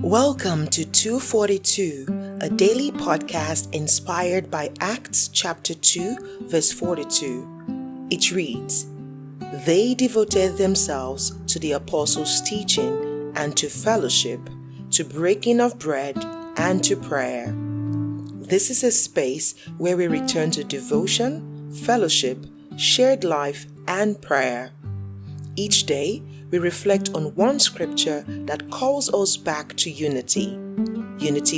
Welcome to 242, a daily podcast inspired by Acts chapter 2, verse 42. It reads, "They devoted themselves to the apostles' teaching and to fellowship, to breaking of bread and to prayer." This is a space where we return to devotion, fellowship, shared life, and prayer. Each day, we reflect on one scripture that calls us back to unity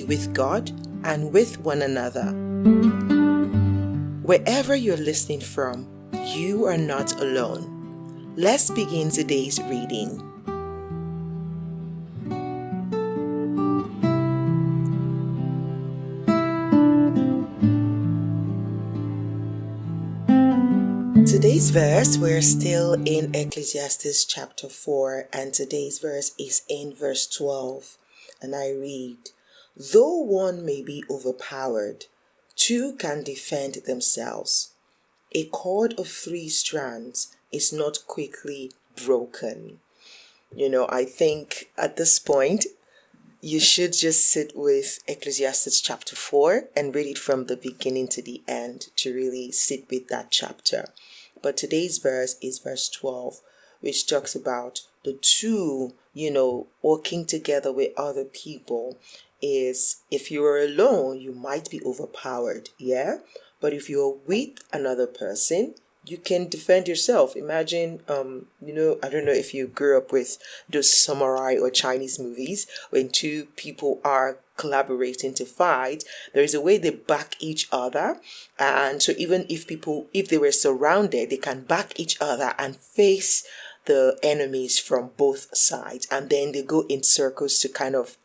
with God and with one another. Wherever you're listening from, you are not alone. Let's begin today's reading. Today's verse, we're still in Ecclesiastes chapter 4, and today's verse is in verse 12. And I read, "Though one may be overpowered, two can defend themselves. A cord of 3 strands is not quickly broken." I think at this point, you should just sit with Ecclesiastes chapter 4 and read it from the beginning to the end to really sit with that chapter. But today's verse is verse 12, which talks about the two, working together with other people. Is if you are alone, you might be overpowered, yeah? But if you're with another person, you can defend yourself. Imagine, I don't know if you grew up with those samurai or Chinese movies when two people are collaborating to fight. There is a way they back each other, and so even if they were surrounded, they can back each other and face the enemies from both sides, and then they go in circles to kind of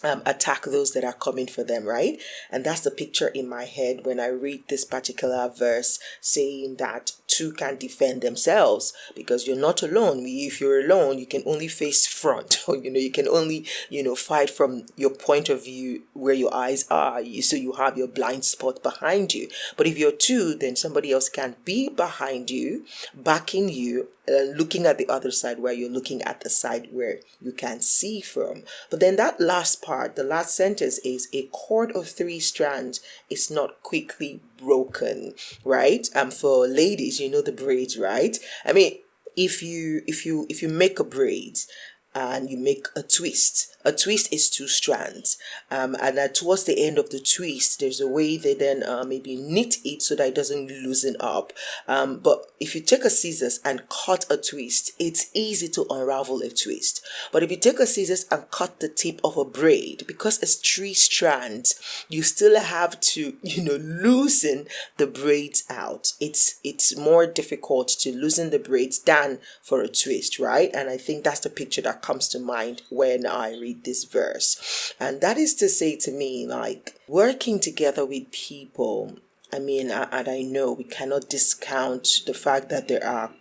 attack those that are coming for them, right? And that's the picture in my head when I read this particular verse saying that two can defend themselves, because you're not alone. If you're alone, you can only face front, or you can only fight from your point of view where your eyes are, so you have your blind spot behind you. But if you're two, then somebody else can be behind you, backing you, looking at the other side where you're looking at the side where you can see from. But then that last part, the last sentence is, "A cord of 3 strands is not quickly broken," right? For ladies, the braids, right? I mean, if you make a braid and you make a twist is 2 strands, and towards the end of the twist, there's a way they then maybe knit it so that it doesn't loosen up. But if you take a scissors and cut a twist, it's easy to unravel a twist. But if you take a scissors and cut the tip of a braid, because it's 3 strands, you still have to loosen the braids out. It's more difficult to loosen the braids than for a twist, right? And I think that's the picture that comes to mind when I read this verse. And that is to say to me, like, working together with people, and I know we cannot discount the fact that there are,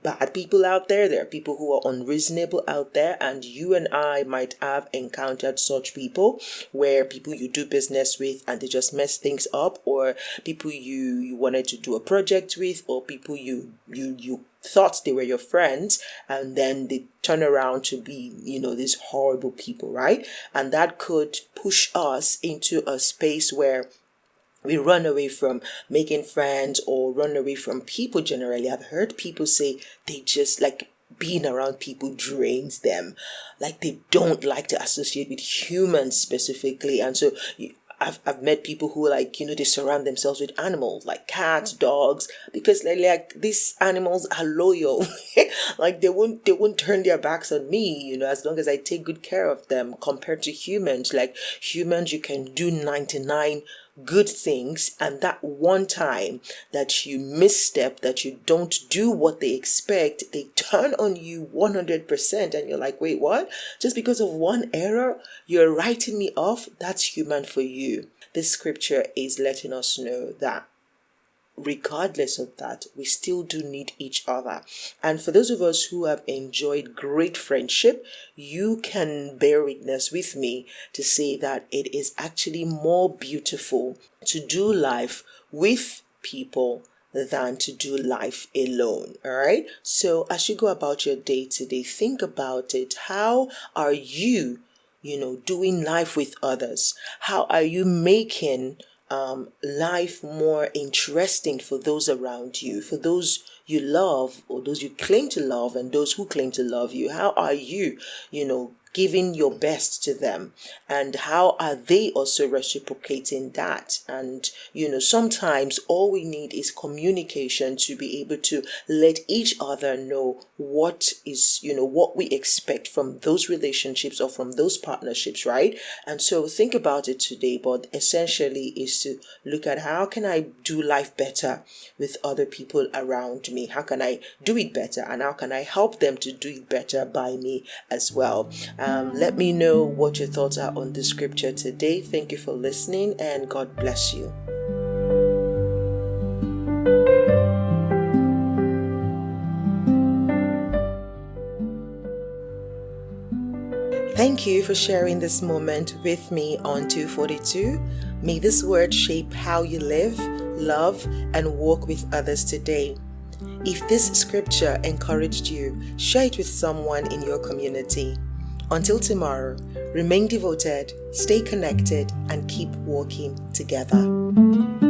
bad people out there. There are people who are unreasonable out there, and you and I might have encountered such people, where people you do business with and they just mess things up, or people you wanted to do a project with, or people you thought they were your friends, and then they turn around to be these horrible people, right? And that could push us into a space where we run away from making friends, or run away from people generally. I've heard people say they just like being around people drains them. Like they don't like to associate with humans specifically. And so I've met people who they surround themselves with animals like cats, dogs, because like these animals are loyal. Like they won't turn their backs on me, as long as I take good care of them, compared to humans. Like humans, you can do 99 good things, and that one time that you misstep, that you don't do what they expect, they turn on you 100%, and you're like, wait, what? Just because of one error, you're writing me off? That's human for you. This scripture is letting us know that regardless of that, we still do need each other. And for those of us who have enjoyed great friendship, you can bear witness with me to say that it is actually more beautiful to do life with people than to do life alone. All right. So as you go about your day today, think about it. How are you doing life with others? How are you making life more interesting for those around you, for those you love, or those you claim to love, and those who claim to love you? How are you, giving your best to them, and how are they also reciprocating that? And sometimes all we need is communication to be able to let each other know what is, what we expect from those relationships or from those partnerships, right? And so think about it today, but essentially is to look at, how can I do life better with other people around me? How can I do it better, and how can I help them to do it better by me as well? Let me know what your thoughts are on the scripture today. Thank you for listening, and God bless you. Thank you for sharing this moment with me on 242. May this word shape how you live, love, and walk with others today. If this scripture encouraged you, share it with someone in your community. Until tomorrow, remain devoted, stay connected, and keep walking together.